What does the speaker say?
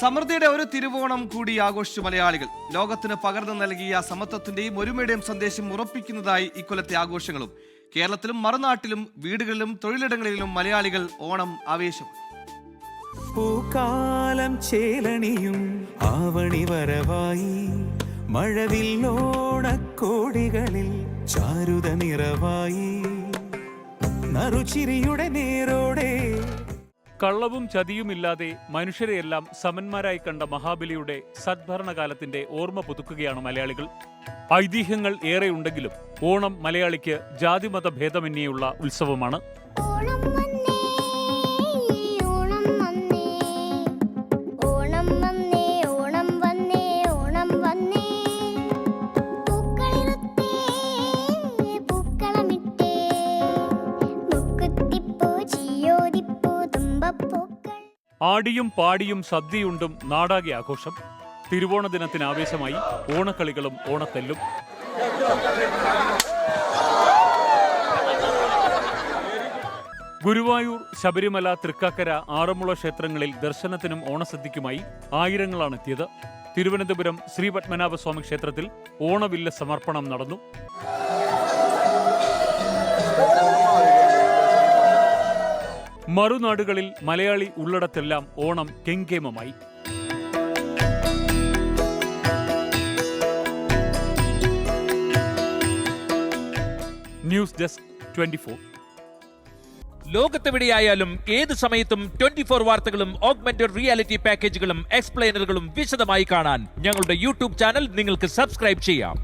സമൃദ്ധിയുടെ ഒരു തിരുവോണം കൂടി ആഘോഷിച്ചു മലയാളികൾ. ലോകത്തിന് പകർന്നു നൽകിയ സമത്വത്തിന്റെയും ഒരുമയുടെയും സന്ദേശം ഉറപ്പിക്കുന്നതായി ഇക്കൊല്ലത്തെ ആഘോഷങ്ങളും. കേരളത്തിലും മറുനാട്ടിലും വീടുകളിലും തൊഴിലിടങ്ങളിലും മലയാളികൾ ഓണം ആവേശം. പൂക്കാലം ചേലണിയും ആവണി വരവായി, മഴവില്ലോണക്കോടികളിൽ ചാരുത നിറവായി, നറുചിരിയുടെ നേരോടെ. കള്ളവും ചതിയുമില്ലാതെ മനുഷ്യരെയെല്ലാം സമന്മാരായി കണ്ട മഹാബലിയുടെ സദ്ഭരണകാലത്തിന്റെ ഓർമ്മ പുതുക്കുകയാണ് മലയാളികൾ. ഐതിഹ്യങ്ങൾ ഏറെയുണ്ടെങ്കിലും ഓണം മലയാളിക്ക് ജാതിമത ഭേദമന്യേയുള്ള ഉത്സവമാണ്. ആടിയും പാടിയും സദ്യയുണ്ടും നാടാകെ ആഘോഷം. തിരുവോണ ദിനത്തിന് ആവേശമായി ഓണക്കളികളും ഓണത്തെല്ലും. ഗുരുവായൂർ, ശബരിമല, തൃക്കാക്കര, ആറന്മുള ക്ഷേത്രങ്ങളിൽ ദർശനത്തിനും ഓണസദ്യക്കുമായി ആയിരങ്ങളാണെത്തിയത്. തിരുവനന്തപുരം ശ്രീ പത്മനാഭസ്വാമി ക്ഷേത്രത്തിൽ ഓണവില്ല സമർപ്പണം നടന്നു. മറുനാടുകളിൽ മലയാളി ഉള്ളിടത്തെല്ലാം ഓണം കെങ്കേമമായി. News desk 24. ലോകത്തെവിടെയായാലും ഏത് സമയത്തും 24 വാർത്തകളും ഓഗ്മെന്റഡ് റിയാലിറ്റി പാക്കേജുകളും എക്സ്പ്ലെയിനറുകളും വിശദമായി കാണാൻ ഞങ്ങളുടെ യൂട്യൂബ് ചാനൽ നിങ്ങൾക്ക് സബ്സ്ക്രൈബ് ചെയ്യാം.